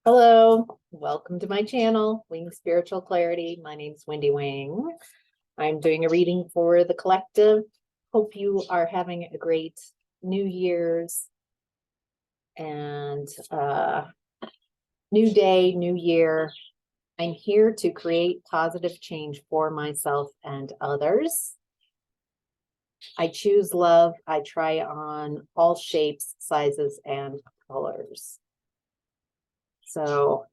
Hello, welcome to my channel, WingSpiritualClarity. My name's Wendy Wing. I'm doing a reading for the collective. Hope you are having a great New Year's and new day, new year. I'm here to create positive change for myself and others. I choose love. I try on all shapes, sizes, and colors. So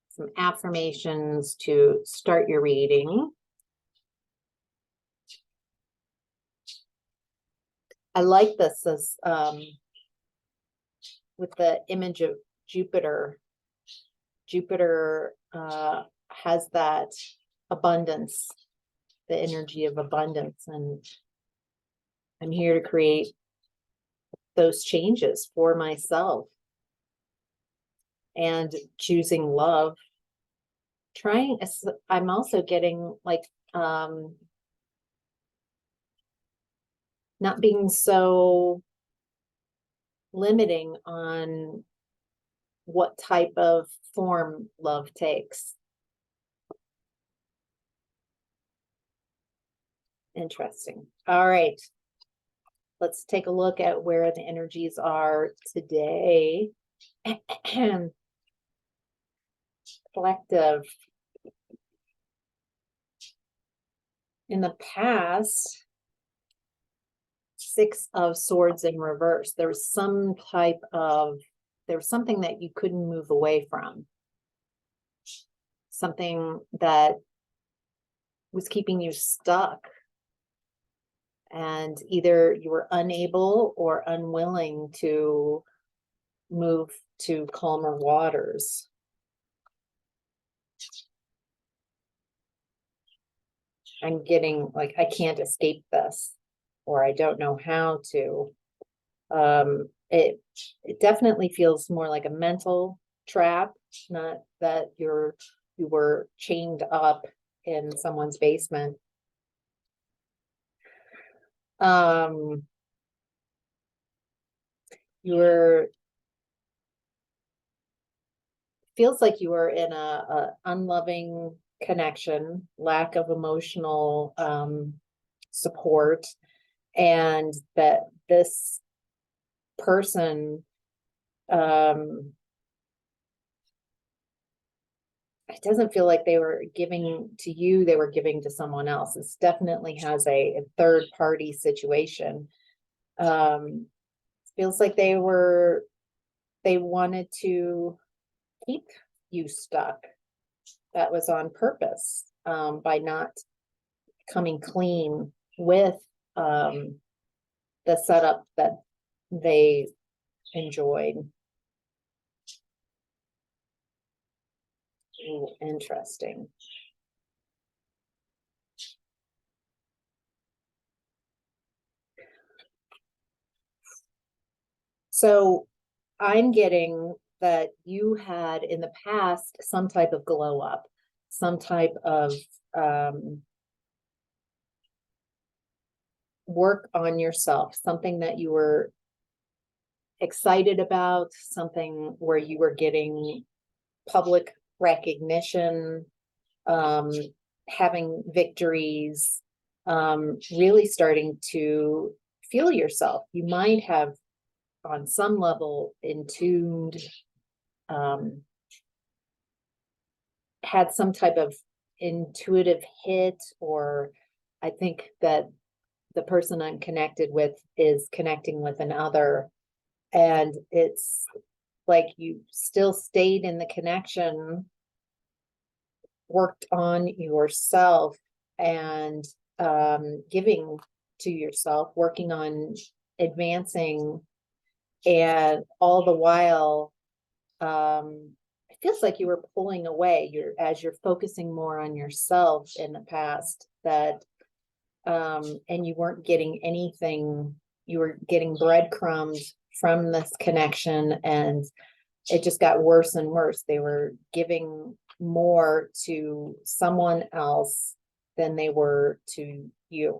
some affirmations to start your reading. I like this as with the image of Jupiter. Jupiter has that abundance, the energy of abundance, and I'm here to create those changes for myself and choosing love. I'm also getting like not being so limiting on what type of form love takes. Interesting. All right. Let's take a look at where the energies are today. Collective. In the past, Six of Swords in reverse. There was something that you couldn't move away from. Something that was keeping you stuck. And either you were unable or unwilling to move to calmer waters. I'm getting like, I can't escape this, or I don't know how to. It definitely feels more like a mental trap, not that you were chained up in someone's basement. Feels like you were in a unloving connection, lack of emotional support, and that this person it doesn't feel like they were giving to you, they were giving to someone else. It definitely has a third party situation. Feels like they wanted to keep you stuck. That was on purpose, by not coming clean with the setup that they enjoyed. Ooh, interesting. So I'm getting that you had in the past some type of glow up, some type of work on yourself, something that you were excited about, something where you were getting public recognition, having victories, really starting to feel yourself. You might have on some level intuned, had some type of intuitive hit, or I think that the person I'm connected with is connecting with another, and it's like you still stayed in the connection, worked on yourself, and giving to yourself, working on advancing, and all the while it feels like you were pulling away. As you're focusing more on yourself in the past, that and you weren't getting anything, you were getting breadcrumbs from this connection, and it just got worse and worse. They were giving more to someone else than they were to you.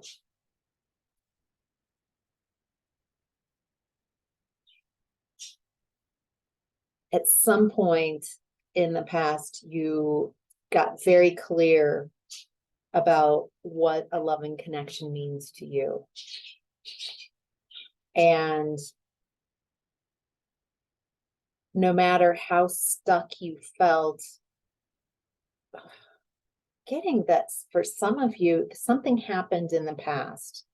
At some point, in the past, you got very clear about what a loving connection means to you. And no matter how stuck you felt, getting that for some of you, something happened in the past.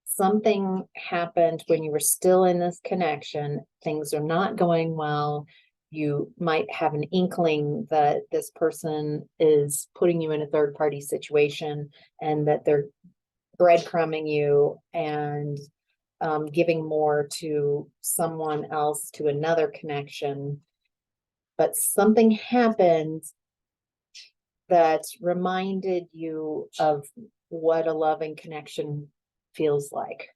Something happened when you were still in this connection. Things are not going well. You might have an inkling that this person is putting you in a third party situation and that they're breadcrumbing you and giving more to someone else, to another connection. But something happened that reminded you of what a loving connection feels like.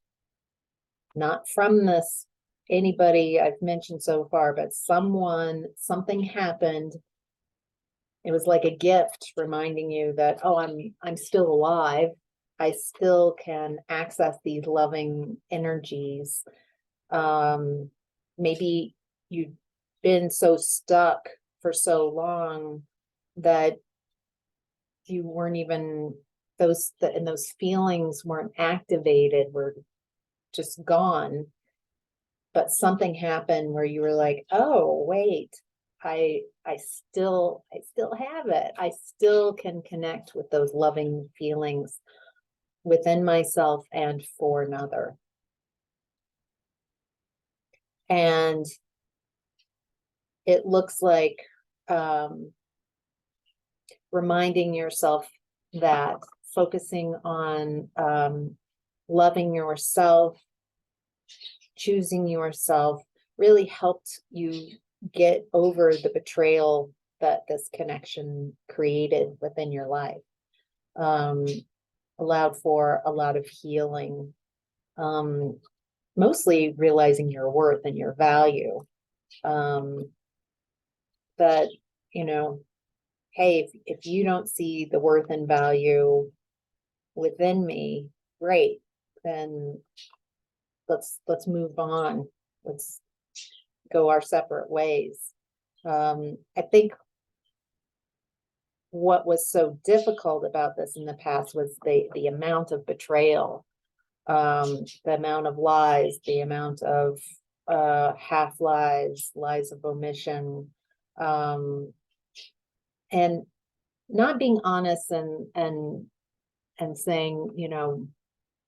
Not from this anybody I've mentioned so far, but something happened. It was like a gift reminding you that, oh, I'm still alive. I still can access these loving energies. Maybe you've been so stuck for so long that you weren't even and those feelings weren't activated, were just gone. But something happened where you were like, oh, wait, I still have it. I still can connect with those loving feelings within myself and for another. And it looks like reminding yourself that focusing on loving yourself, choosing yourself, really helped you get over the betrayal that this connection created within your life. Allowed for a lot of healing, mostly realizing your worth and your value. That, hey, if you don't see the worth and value within me, great, then let's move on. Let's go our separate ways. I think what was so difficult about this in the past was the amount of betrayal, the amount of lies, the amount of half lies, lies of omission, and not being honest and saying,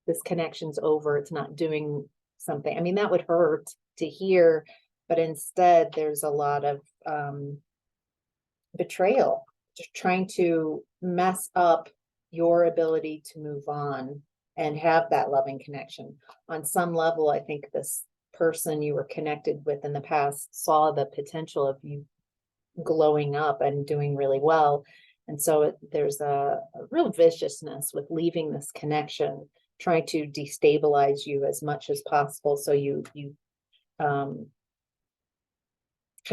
this connection's over, it's not doing something. I mean, that would hurt to hear, but instead there's a lot of betrayal, just trying to mess up your ability to move on and have that loving connection. On some level, I think this person you were connected with in the past saw the potential of you glowing up and doing really well. And so there's a real viciousness with leaving this connection, trying to destabilize you as much as possible. So you kind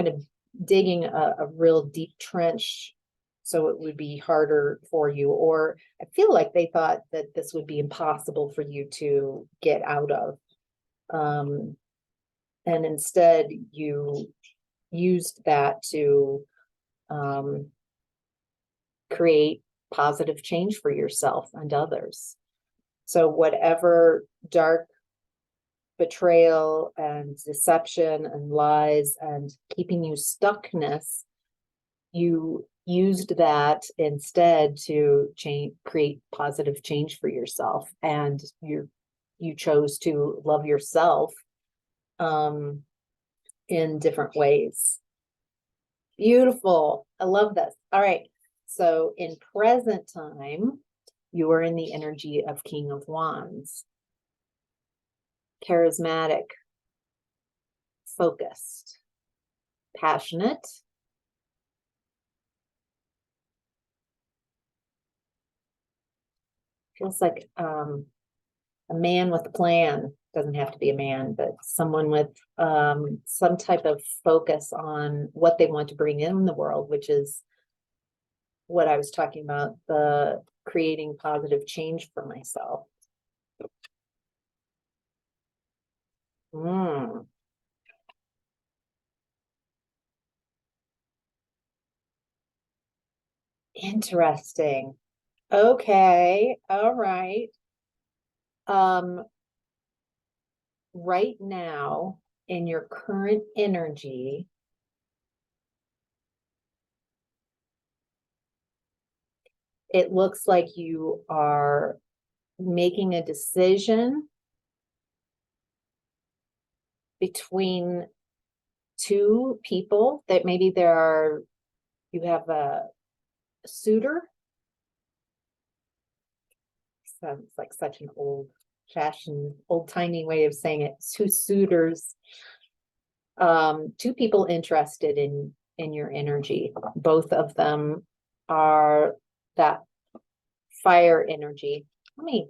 of digging a real deep trench so it would be harder for you. Or I feel like they thought that this would be impossible for you to get out of. And instead you used that to create positive change for yourself and others. So whatever dark betrayal and deception and lies and keeping you stuckness, you used that instead to create positive change for yourself. And you chose to love yourself in different ways. Beautiful. I love this. All right. So in present time, you are in the energy of King of Wands. Charismatic, focused, passionate, feels like a man with a plan. Doesn't have to be a man, but someone with some type of focus on what they want to bring in the world, which is what I was talking about, the creating positive change for myself. Interesting. Okay. All right. Right now, in your current energy, it looks like you are making a decision between two people that maybe you have a suitor. Sounds like such an old-fashioned, old-timey way of saying it. Two suitors, two people interested in your energy. Both of them are that fire energy. Let me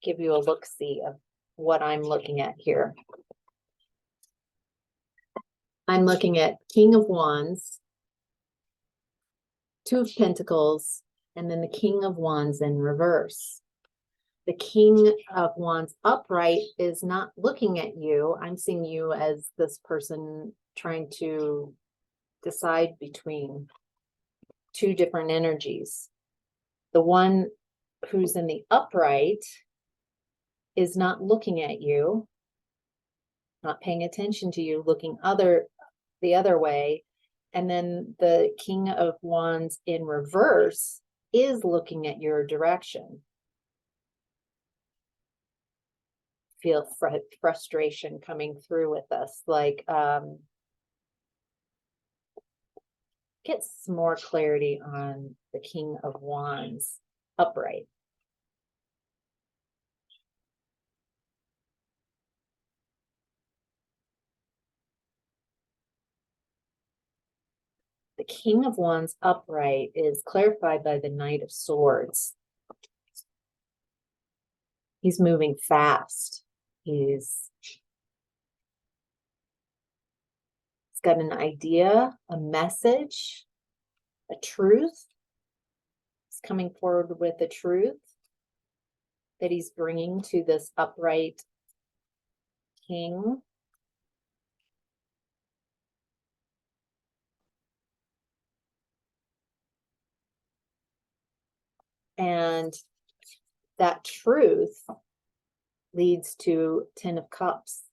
give you a look-see of what I'm looking at here. I'm looking at King of Wands, Two of Pentacles, and then the King of Wands in reverse. The King of Wands upright is not looking at you. I'm seeing you as this person trying to decide between two different energies. The one who's in the upright is not looking at you, not paying attention to you, looking the other way. And then the King of Wands in reverse is looking at your direction. Feel frustration coming through with us, like get some more clarity on the King of Wands upright. The King of Wands upright is clarified by the Knight of Swords. He's moving fast. He's got an idea, a message, a truth. He's coming forward with a truth that he's bringing to this upright king. And that truth leads to 10 of Cups.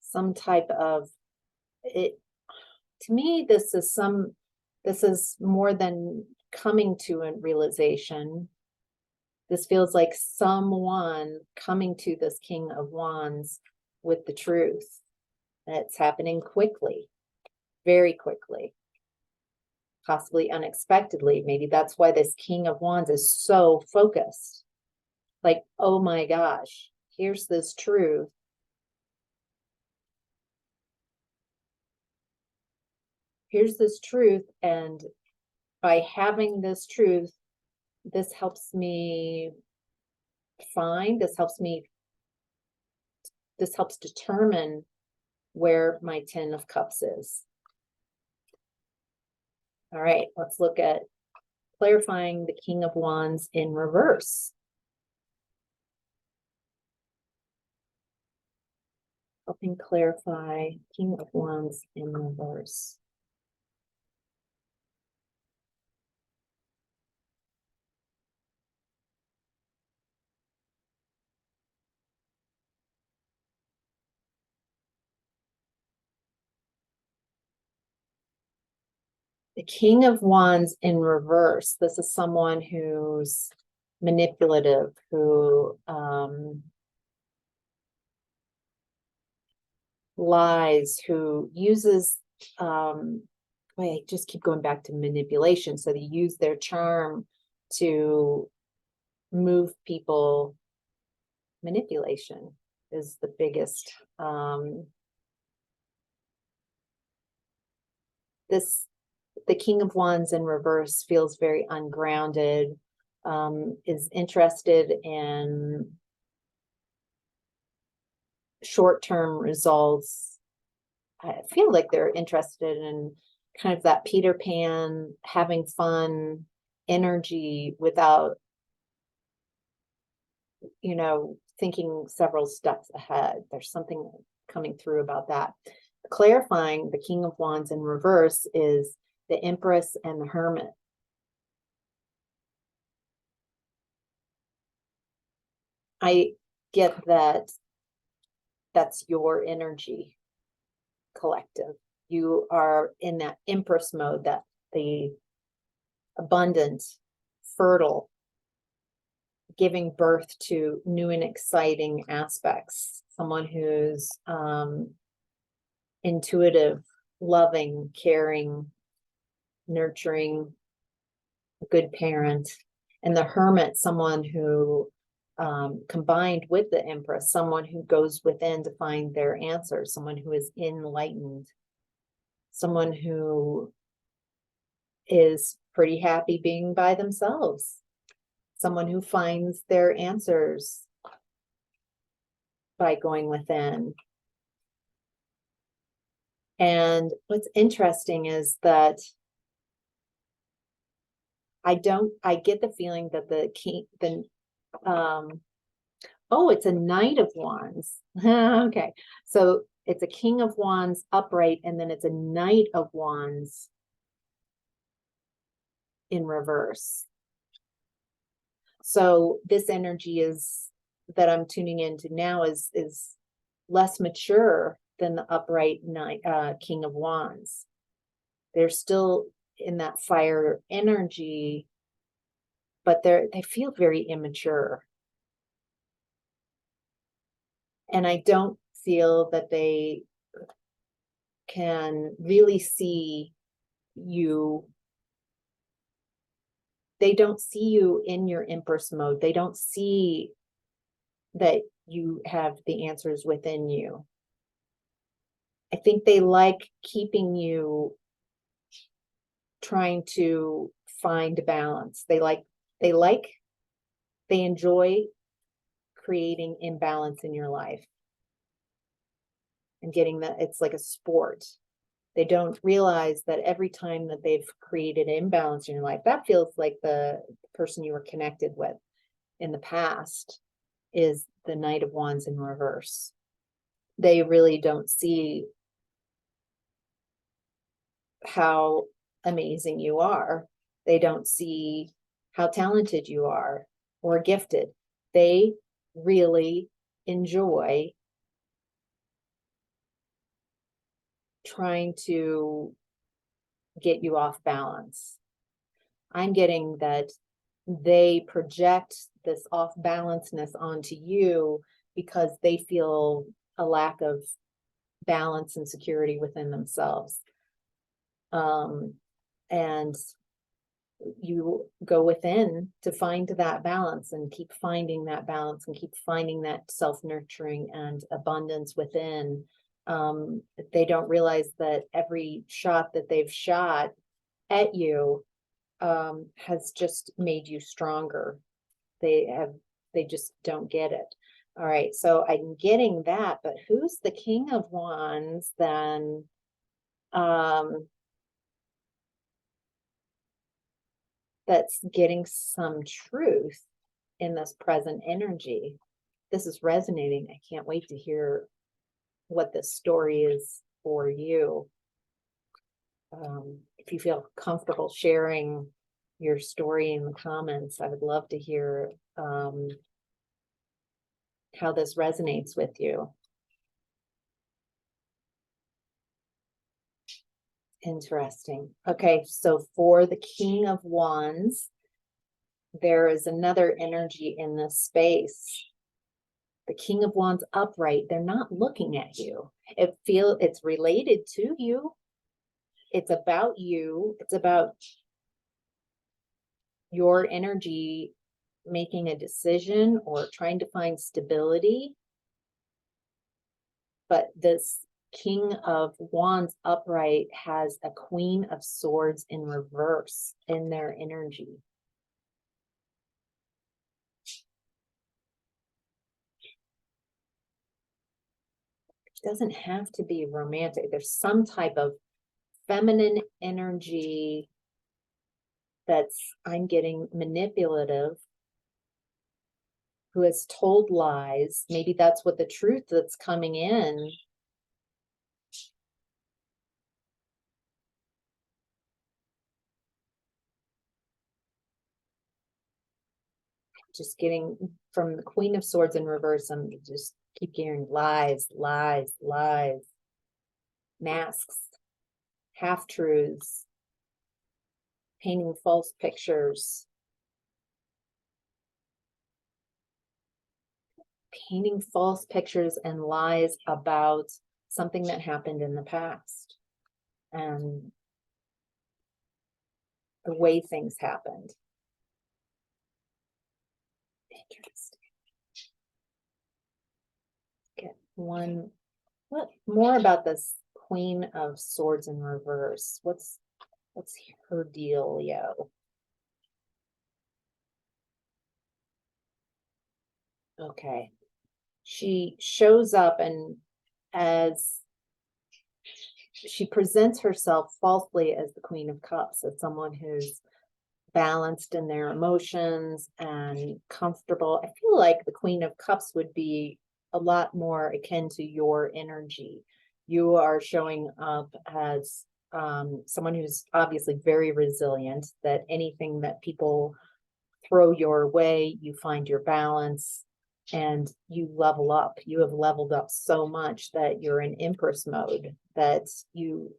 Some type of it. To me, this is more than coming to a realization. This feels like someone coming to this King of Wands with the truth. And it's happening quickly, very quickly, possibly unexpectedly. Maybe that's why this King of Wands is so focused. Like, oh my gosh, here's this truth. Here's this truth, and by having this truth, this helps me this helps determine where my 10 of Cups is. All right, let's look at clarifying the King of Wands in reverse. Helping clarify King of Wands in reverse. The King of Wands in reverse. This is someone who's manipulative, who lies, who uses, I just keep going back to manipulation. So they use their charm to move people. Manipulation is the biggest. The King of Wands in reverse feels very ungrounded, is interested in short-term results. I feel like they're interested in kind of that Peter Pan, having fun energy without, thinking several steps ahead. There's something coming through about that. clarifying the King of Wands in reverse is the Empress and the Hermit. I get that that's your energy, collective. You are in that Empress mode, that the abundant, fertile, giving birth to new and exciting aspects. Someone who's intuitive, loving, caring, nurturing, a good parent. And the Hermit, someone who combined with the Empress, someone who goes within to find their answers, someone who is enlightened, someone who is pretty happy being by themselves, someone who finds their answers by going within. And what's interesting is that I get the feeling that oh, it's a Knight of Wands. Okay. So it's a King of Wands upright, and then it's a Knight of Wands in reverse. So this energy is that I'm tuning into now is less mature than the upright King of Wands. They're still in that fire energy, but they feel very immature. And I don't feel that they can really see you. They don't see you in your Empress mode. They don't see that you have the answers within you. I think they like keeping you trying to find balance. They enjoy creating imbalance in your life and getting that. It's like a sport. They don't realize that every time that they've created imbalance in your life, that feels like the person you were connected with in the past is the Knight of Wands in reverse. They really don't see how amazing you are. They don't see how talented you are or gifted. They really enjoy trying to get you off balance. I'm getting that they project this off balanceness onto you because they feel a lack of balance and security within themselves. And you go within to find that balance and keep finding that balance and keep finding that self-nurturing and abundance within. They don't realize that every shot that they've shot at you has just made you stronger. They just don't get it. All right, so I'm getting that, but who's the King of Wands then? That's getting some truth in this present energy. This is resonating. I can't wait to hear what this story is for you. If you feel comfortable sharing your story in the comments, I would love to hear how this resonates with you. Interesting. Okay, so for the King of Wands, there is another energy in this space. The King of Wands upright, they're not looking at you. It's related to you. It's about you. It's about your energy making a decision or trying to find stability. But this King of Wands upright has a Queen of Swords in reverse in their energy. It doesn't have to be romantic. There's some type of feminine energy I'm getting manipulative, who has told lies. Maybe that's what the truth that's coming in just getting from the Queen of Swords in reverse. I'm just keep hearing lies, lies, lies, masks, half-truths, painting false pictures, and lies about something that happened in the past and the way things happened. Interesting. Get one. What more about this Queen of Swords in reverse? What's her dealio? Okay. She shows up, and as she presents herself falsely as the Queen of Cups, as someone who's balanced in their emotions and comfortable. I feel like the Queen of Cups would be a lot more akin to your energy. You are showing up as someone who's obviously very resilient, that anything that people throw your way, you find your balance and you level up. You have leveled up so much that you're in Empress mode, that you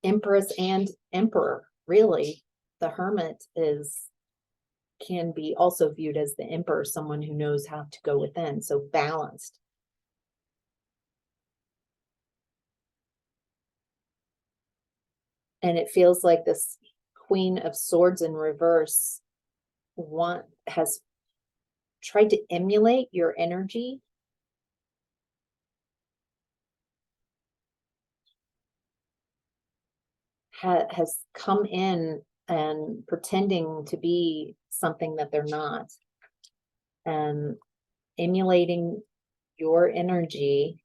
Empress and Emperor. Really, the Hermit can be also viewed as the Emperor, someone who knows how to go within, so balanced. And it feels like this Queen of Swords in reverse has tried to emulate your energy. Has come in and pretending to be something that they're not, and emulating your energy.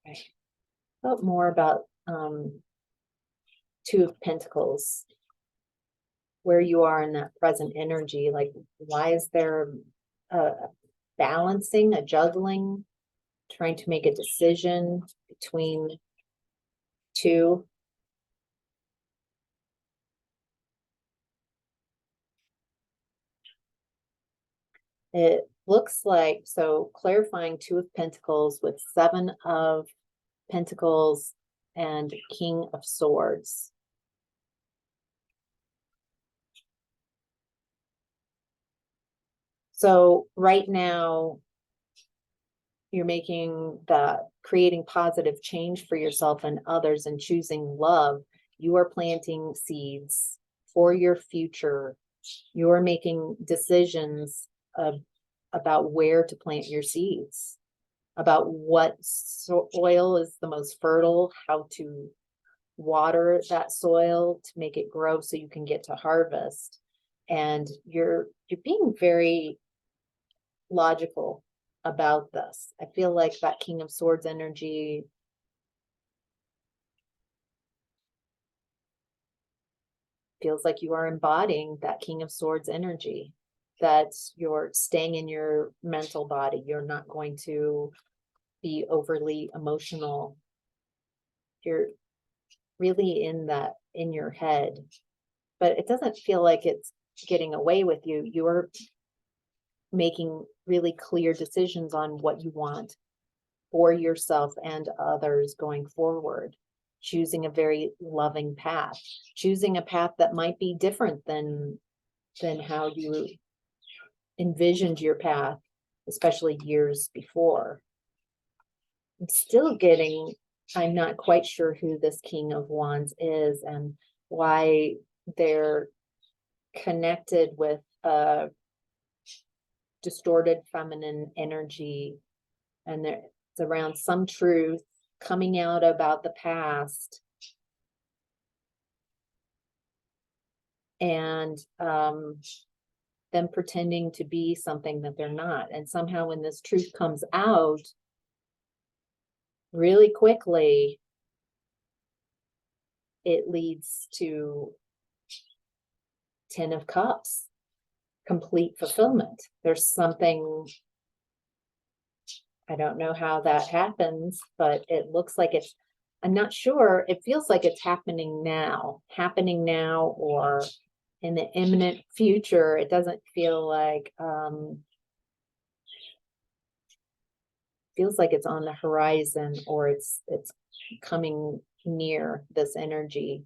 Okay. But more about Two of Pentacles, where you are in that present energy. Like, why is there a balancing, a juggling, trying to make a decision between two? It looks like, so clarifying Two of Pentacles with Seven of Pentacles and King of Swords. So right now, you're creating positive change for yourself and others and choosing love. You are planting seeds for your future. You're making decisions about where to plant your seeds, about what soil is the most fertile, how to water that soil to make it grow so you can get to harvest. And you're being very logical about this. I feel like that King of Swords energy feels like you are embodying that King of Swords energy, that you're staying in your mental body. You're not going to be overly emotional. You're really in your head, but it doesn't feel like it's getting away with you. You're making really clear decisions on what you want for yourself and others going forward, choosing a very loving path, choosing a path that might be different than how you envisioned your path, especially years before. I'm not quite sure who this King of Wands is and why they're connected with a distorted feminine energy, and it's around some truth coming out about the past, and them pretending to be something that they're not. And somehow when this truth comes out really quickly, it leads to 10 of Cups, complete fulfillment. There's something, I don't know how that happens, but it looks like it's I'm not sure. It feels like it's happening now, or in the imminent future. It doesn't feel like, feels like it's on the horizon, or it's coming near, this energy.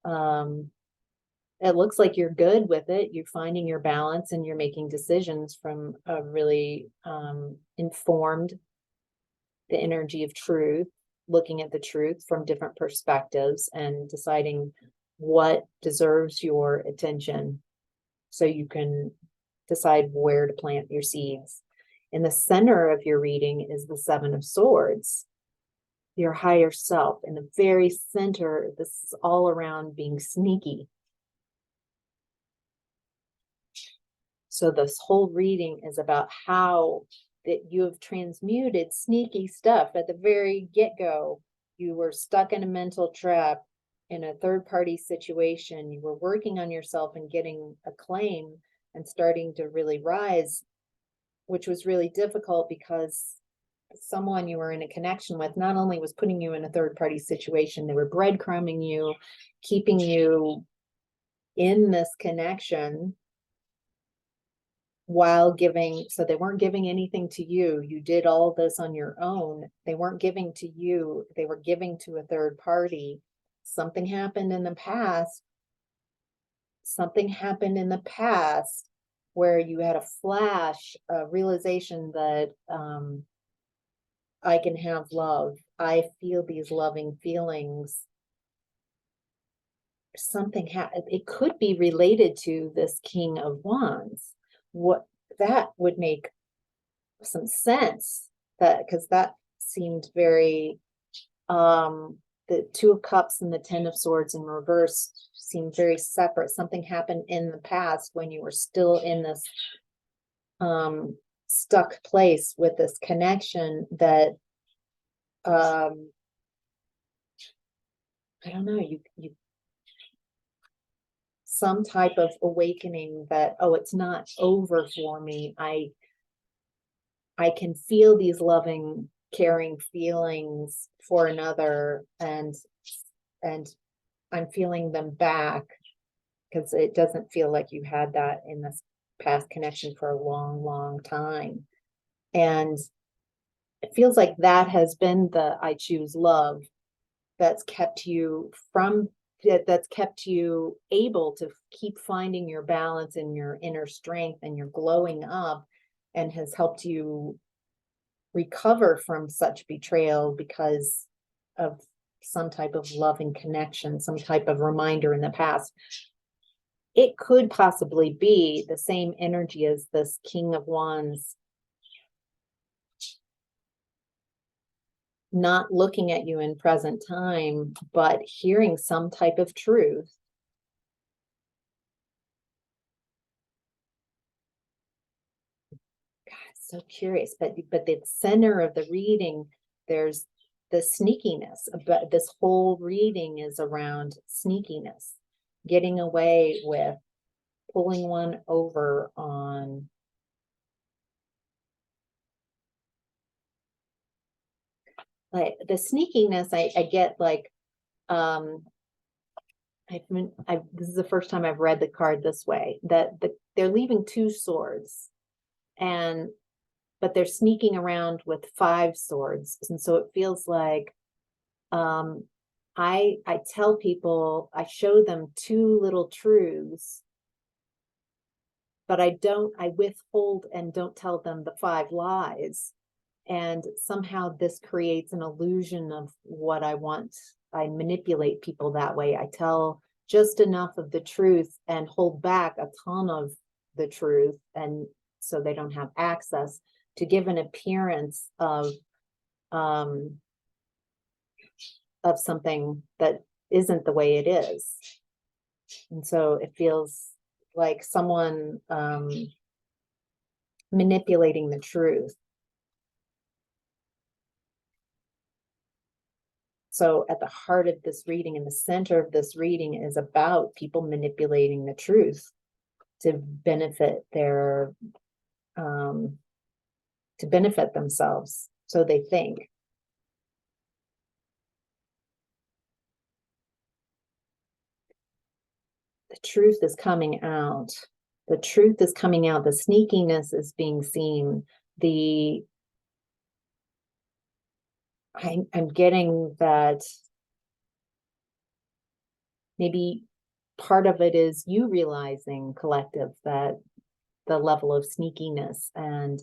It looks like you're good with it. You're finding your balance and you're making decisions from a really informed, the energy of truth, looking at the truth from different perspectives and deciding what deserves your attention so you can decide where to plant your seeds. In the center of your reading is the Seven of Swords, your higher self. In the very center, this is all around being sneaky. So this whole reading is about how that you have transmuted sneaky stuff at the very get-go. You were stuck in a mental trap in a third-party situation. You were working on yourself and getting acclaim and starting to really rise, which was really difficult because someone you were in a connection with not only was putting you in a third-party situation, they were breadcrumbing you, keeping you in this connection while giving, so they weren't giving anything to you. You did all this on your own. They weren't giving to you. They were giving to a third party. Something happened in the past. Something happened in the past where you had a flash, a realization that I can have love. I feel these loving feelings. Something it could be related to this King of Wands. What that would make some sense, that because that seemed very the Two of Cups and the Ten of Swords in reverse seemed very separate. Something happened in the past when you were still in this stuck place with this connection that I don't know, you some type of awakening that, oh, it's not over for me. I can feel these loving, caring feelings for another, and I'm feeling them back, because it doesn't feel like you had that in this past connection for a long, long time. And it feels like that has been the I choose love that's kept you from, that's kept you able to keep finding your balance and your inner strength and your glowing up, and has helped you recover from such betrayal because of some type of loving connection, some type of reminder in the past. It could possibly be the same energy as this King of Wands not looking at you in present time, but hearing some type of truth. God, so curious. But the center of the reading, there's the sneakiness. But this whole reading is around sneakiness, getting away with pulling one over on like the sneakiness. I get like this is the first time I've read the card this way, that they're leaving two swords, but they're sneaking around with 5 swords. And so it feels like I tell people, I show them 2 little truths, but I withhold and don't tell them the 5 lies. And somehow this creates an illusion of what I want. I manipulate people that way. I tell just enough of the truth and hold back a ton of the truth, and so they don't have access, to give an appearance of something that isn't the way it is. And so it feels like someone manipulating the truth. So at the heart of this reading, in the center of this reading, is about people manipulating the truth to benefit their, to benefit themselves. So they think. the truth is coming out. The truth is coming out. The sneakiness is being seen. I'm getting that maybe part of it is you realizing, collective, that the level of sneakiness and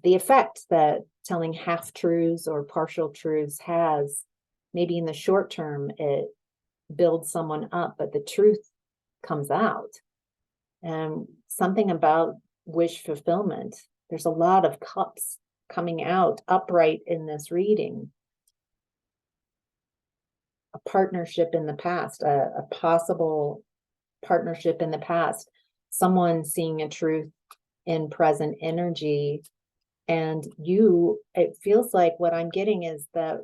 the effect that telling half truths or partial truths has. Maybe in the short term it builds someone up, but the truth comes out. And something about wish fulfillment, there's a lot of cups coming out upright in this reading. A partnership in the past, a possible partnership in the past, someone seeing a truth in present energy. And it feels like what I'm getting is that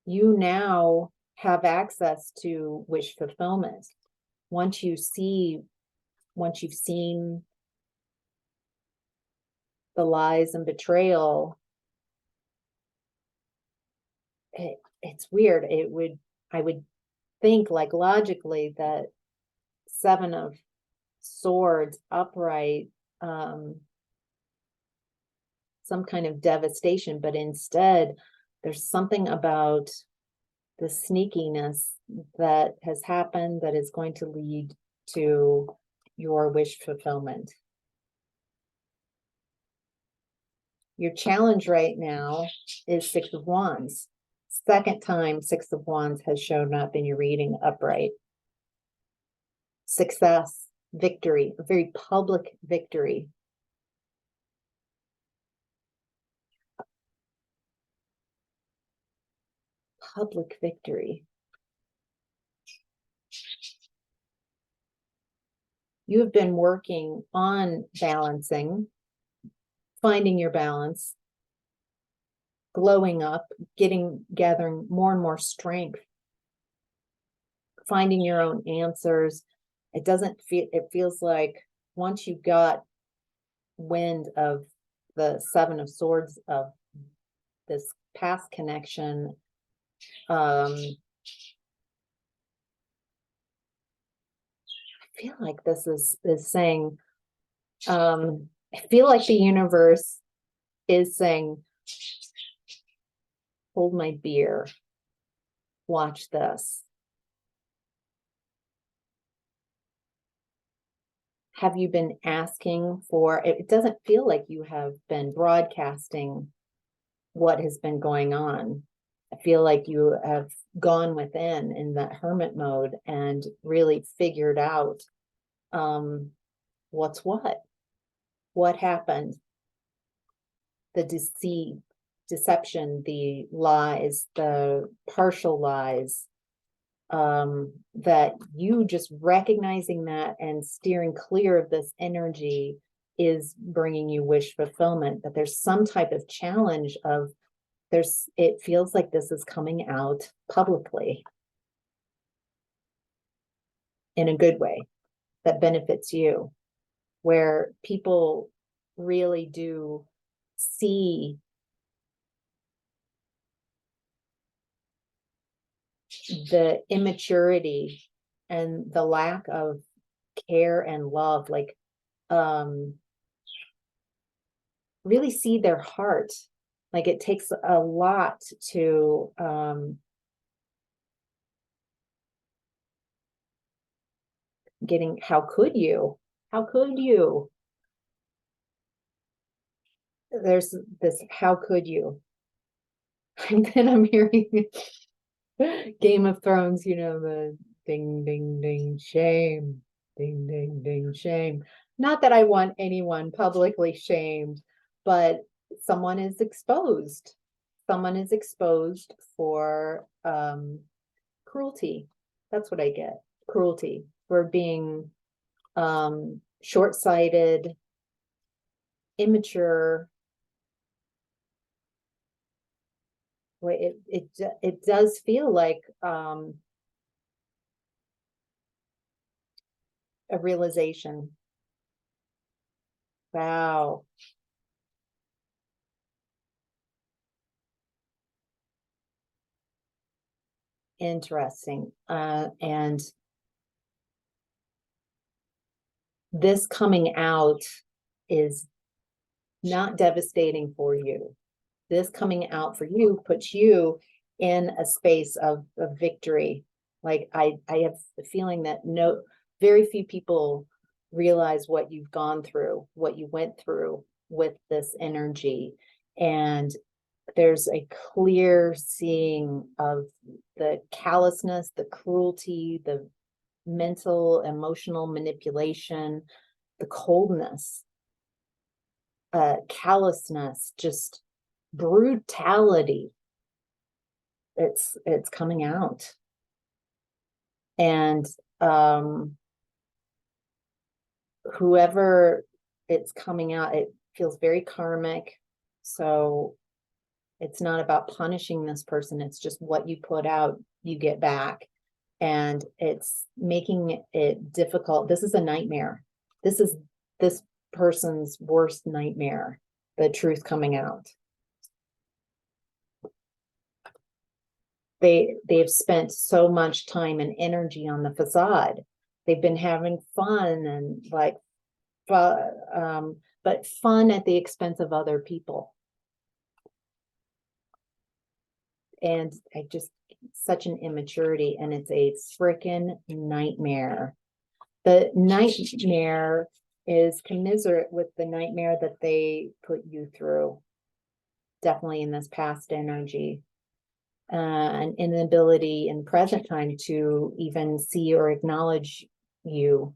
you now have access to wish fulfillment. Once you've seen the lies and betrayal, it's weird. I would think, like, logically, that Seven of Swords upright, some kind of devastation, but instead there's something about the sneakiness that has happened that is going to lead to your wish fulfillment. Your challenge right now is Six of Wands. Second time Six of Wands has shown up in your reading upright. Success, victory, a very public victory. Public victory. You have been working on balancing, finding your balance, glowing up, gathering more and more strength, finding your own answers. It feels like once you got wind of the Seven of Swords, of this past connection, I feel like this is saying, I feel like the universe is saying, hold my beer, watch this. Have you been asking for it? It doesn't feel like you have been broadcasting what has been going on. I feel like you have gone within in that hermit mode and really figured out what's what happened, the deception, the lies, the partial lies, that you just recognizing that and steering clear of this energy is bringing you wish fulfillment. But there's some type of challenge of it feels like this is coming out publicly in a good way that benefits you, where people really do see the immaturity and the lack of care and love, like really see their heart. Like, it takes a lot to getting, how could you there's this, how could you? And then I'm hearing Game of Thrones, the ding, ding, ding, shame, ding, ding, ding, shame. Not that I want anyone publicly shamed, but someone is exposed. Someone is exposed for cruelty. That's what I get. Cruelty, for being short-sighted, immature. It does feel like a realization. Wow. Interesting. And this coming out is not devastating for you. This coming out for you puts you in a space of victory. Like I have the feeling that very few people realize what you've gone through, what you went through with this energy. And there's a clear seeing of the callousness, the cruelty, the mental, emotional manipulation, the coldness, callousness, just brutality. It's coming out. And whoever it's coming out, it feels very karmic. So it's not about punishing this person. It's just what you put out, you get back. And it's making it difficult. This is a nightmare. This is this person's worst nightmare, the truth coming out. They've spent so much time and energy on the facade. They've been having fun and like, but fun at the expense of other people. And such an immaturity, and it's a freaking nightmare. The nightmare is commiserate with the nightmare that they put you through. Definitely in this past energy. An inability in present time to even see or acknowledge you.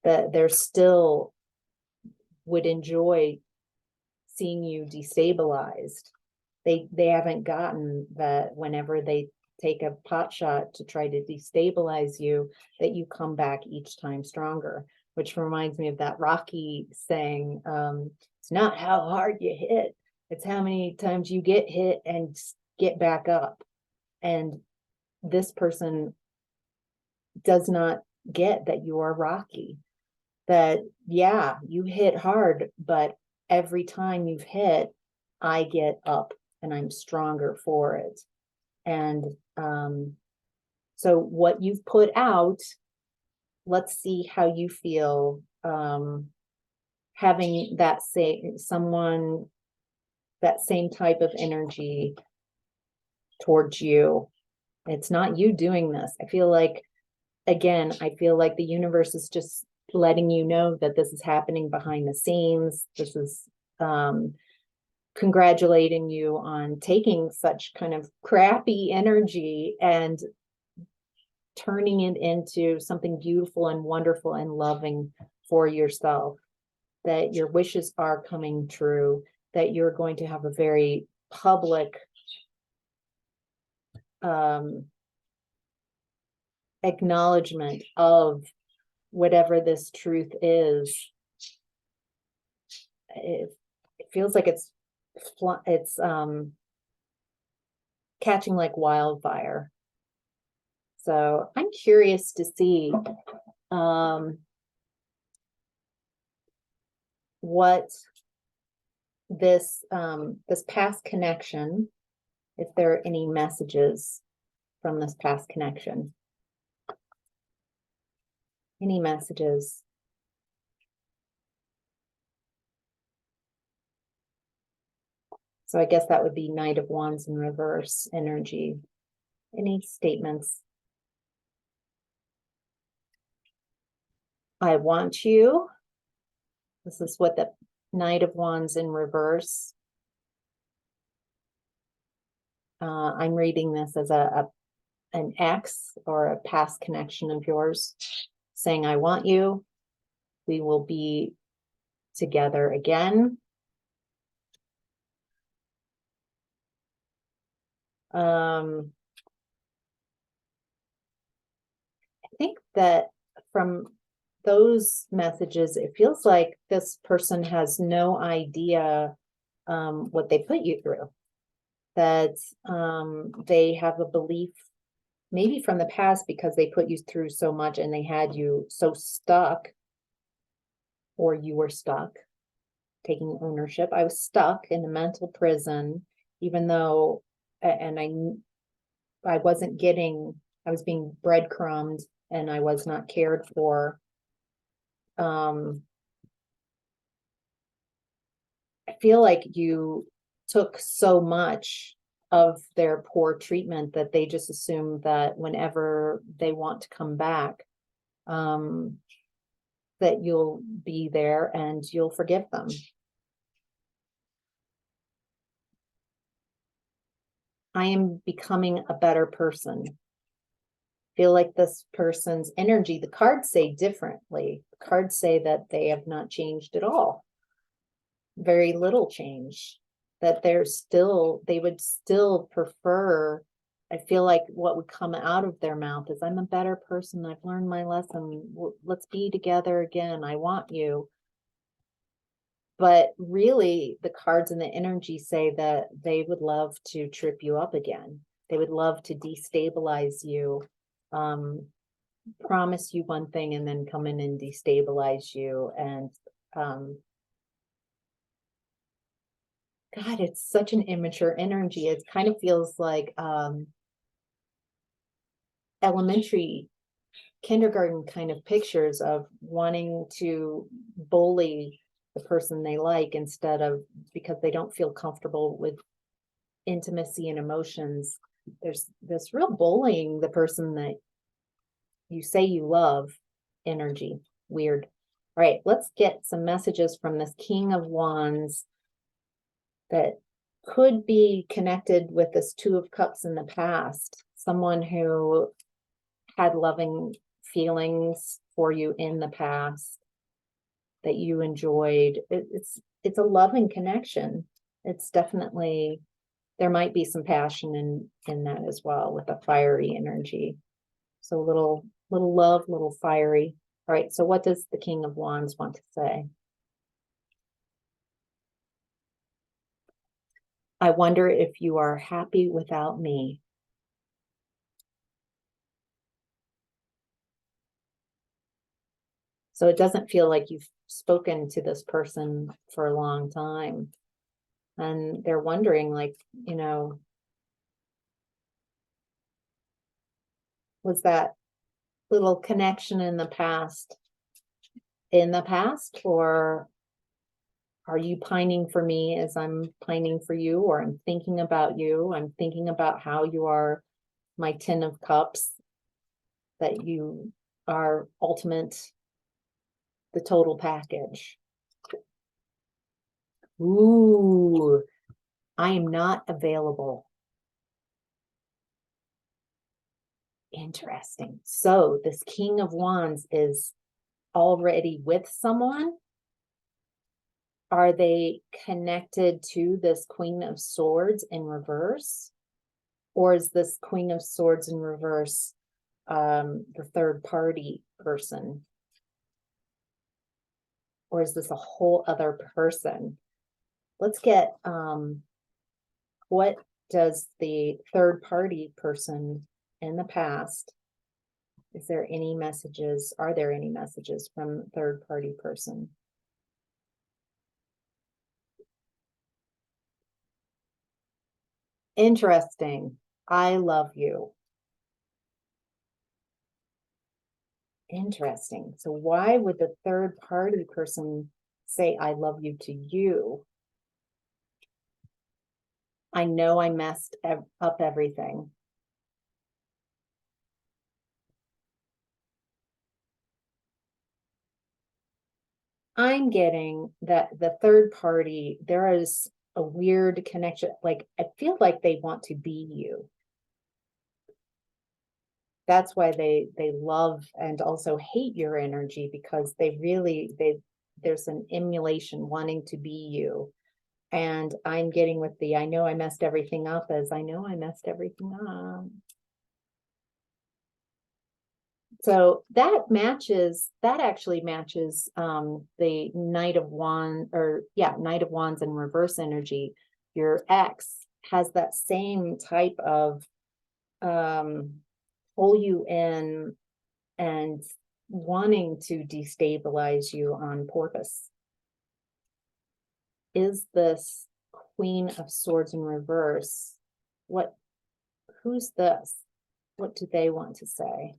That they're still would enjoy seeing you destabilized. They haven't gotten that whenever they take a pot shot to try to destabilize you, that you come back each time stronger, which reminds me of that Rocky saying, it's not how hard you hit, it's how many times you get hit and get back up. And this person does not get that you are Rocky. That, yeah, you hit hard, but every time you've hit, I get up and I'm stronger for it. And so what you've put out, let's see how you feel having that that same type of energy towards you. It's not you doing this. I feel like the universe is just letting you know that this is happening behind the scenes. This is congratulating you on taking such kind of crappy energy and turning it into something beautiful and wonderful and loving for yourself, that your wishes are coming true, that you're going to have a very public acknowledgement of whatever this truth is. It feels like it's catching like wildfire. So I'm curious to see what this past connection, if there are any messages from this past connection. Any messages? So I guess that would be Knight of Wands in reverse energy. Any statements? I want you. This is what the Knight of Wands in reverse. I'm reading this as an ex or a past connection of yours saying, I want you. We will be together again. I think that from those messages, it feels like this person has no idea what they put you through. That they have a belief, maybe from the past, because they put you through so much and they had you so stuck, or you were stuck, taking ownership. I was stuck in a mental prison, even though, and I wasn't getting, I was being breadcrumbed and I was not cared for. I feel like you took so much of their poor treatment that they just assume that whenever they want to come back, that you'll be there and you'll forgive them. I am becoming a better person. Feel like this person's energy, the cards say differently. The cards say that they have not changed at all. Very little change. That they would still prefer. I feel like what would come out of their mouth is, I'm a better person. I've learned my lesson. Let's be together again. I want you. But really, the cards and the energy say that they would love to trip you up again. They would love to destabilize you, promise you one thing and then come in and destabilize you. And God, it's such an immature energy. It kind of feels like elementary, kindergarten kind of pictures of wanting to bully the person they like instead of, because they don't feel comfortable with intimacy and emotions. There's this real bullying the person that you say you love energy. Weird. All right, let's get some messages from this King of Wands that could be connected with this Two of Cups in the past. Someone who had loving feelings for you in the past that you enjoyed. It's a loving connection. It's definitely, there might be some passion in that as well, with a fiery energy. So little love, little fiery. All right, so what does the King of Wands want to say? I wonder if you are happy without me. So it doesn't feel like you've spoken to this person for a long time. And they're wondering, like, was that little connection in the past, or are you pining for me as I'm pining for you, or I'm thinking about you? I'm thinking about how you are my 10 of Cups, that you are ultimate, the total package. Ooh, I am not available. Interesting. So this King of Wands is already with someone. Are they connected to this Queen of Swords in reverse? Or is this Queen of Swords in reverse the third party person? Or is this a whole other person? Let's get, what does the third party person in the past, is there any messages? Are there any messages from third party person? Interesting. I love you. Interesting. So why would the third party person say I love you to you? I know I messed up everything. I'm getting that the third party, there is a weird connection. Like, I feel like they want to be you. That's why they love and also hate your energy, because there's an emulation wanting to be you. And I'm getting with the I know I messed everything up as I know I messed everything up. So that actually matches the Knight of Wands, Knight of Wands in reverse energy. Your ex has that same type of pull you in and wanting to destabilize you on purpose. Is this Queen of Swords in reverse? Who's this? What do they want to say?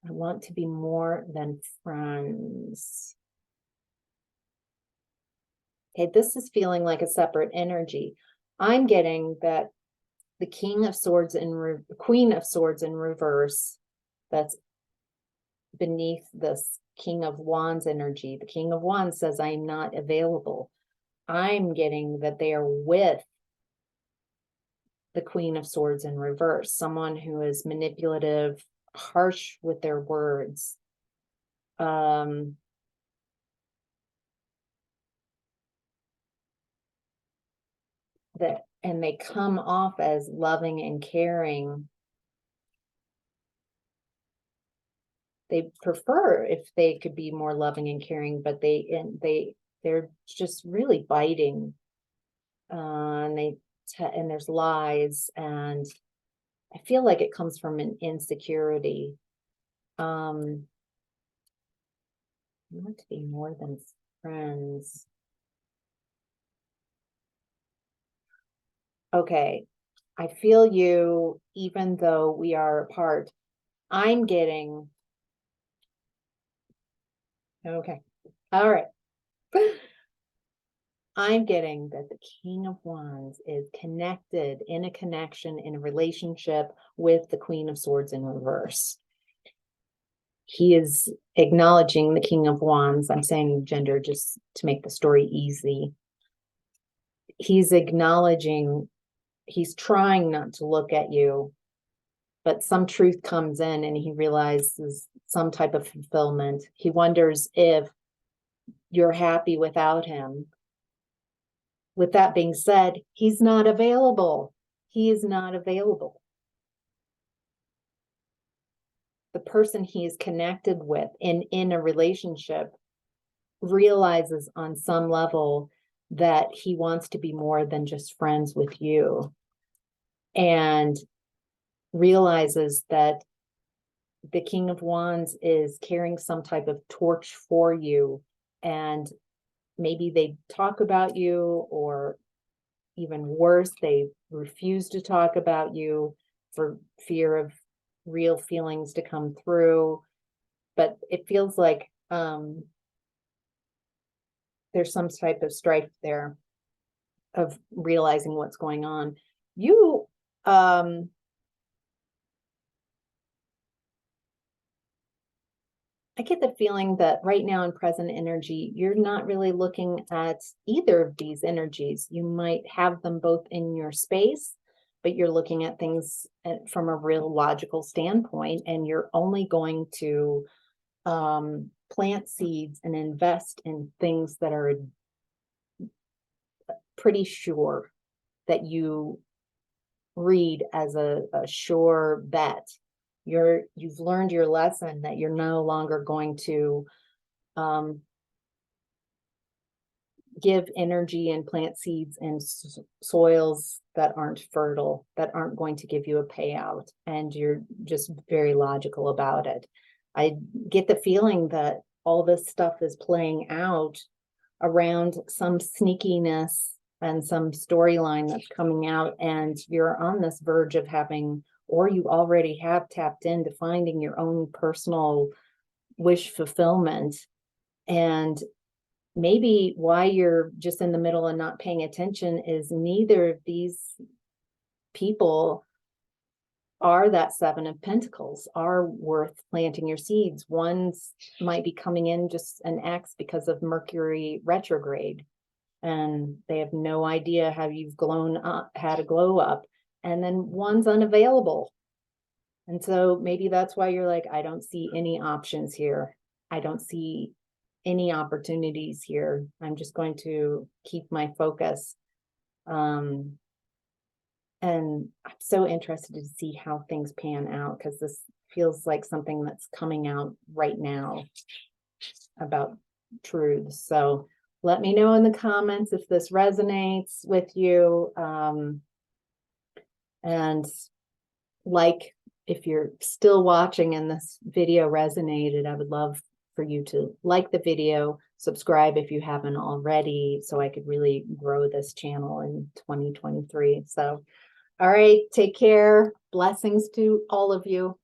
I want to be more than friends. Okay, this is feeling like a separate energy. I'm getting that the King of Swords and Queen of Swords in reverse, that's beneath this King of Wands energy. The King of Wands says, I'm not available. I'm getting that they are with the Queen of Swords in reverse, someone who is manipulative, harsh with their words. And they come off as loving and caring. They prefer if they could be more loving and caring, but they're just really biting. And there's lies, and I feel like it comes from an insecurity. I want to be more than friends. Okay, I feel you, even though we are apart. I'm getting, okay, all right. I'm getting that the King of Wands is connected in a connection, in a relationship with the Queen of Swords in reverse. He is acknowledging the King of Wands. I'm saying gender just to make the story easy. He's acknowledging, he's trying not to look at you, but some truth comes in and he realizes some type of fulfillment. He wonders if you're happy without him. With that being said, he's not available. He is not available. The person he is connected with in a relationship realizes on some level that he wants to be more than just friends with you, and realizes that the King of Wands is carrying some type of torch for you, and maybe they talk about you, or even worse, they refuse to talk about you for fear of real feelings to come through. But it feels like there's some type of strife there of realizing what's going on. You I get the feeling that right now in present energy, you're not really looking at either of these energies. You might have them both in your space, but you're looking at things from a real logical standpoint, and you're only going to plant seeds and invest in things that are pretty sure that you read as a sure bet. You've learned your lesson that you're no longer going to give energy and plant seeds in soils that aren't fertile, that aren't going to give you a payout, and you're just very logical about it. I get the feeling that all this stuff is playing out around some sneakiness and some storyline that's coming out, and you're on this verge of having, or you already have tapped into finding your own personal wish fulfillment. And maybe why you're just in the middle and not paying attention is neither of these people are that Seven of Pentacles, are worth planting your seeds. One's might be coming in just an X because of Mercury retrograde, and they have no idea how you've glown up, had a glow up, and then one's unavailable. And so maybe that's why you're like, I don't see any options here. I don't see any opportunities here. I'm just going to keep my focus. And I'm so interested to see how things pan out, because this feels like something that's coming out right now about truth. So let me know in the comments if this resonates with you. And like, if you're still watching and this video resonated, I would love for you to like the video, subscribe if you haven't already, so I could really grow this channel in 2023. So, all right, take care. Blessings to all of you.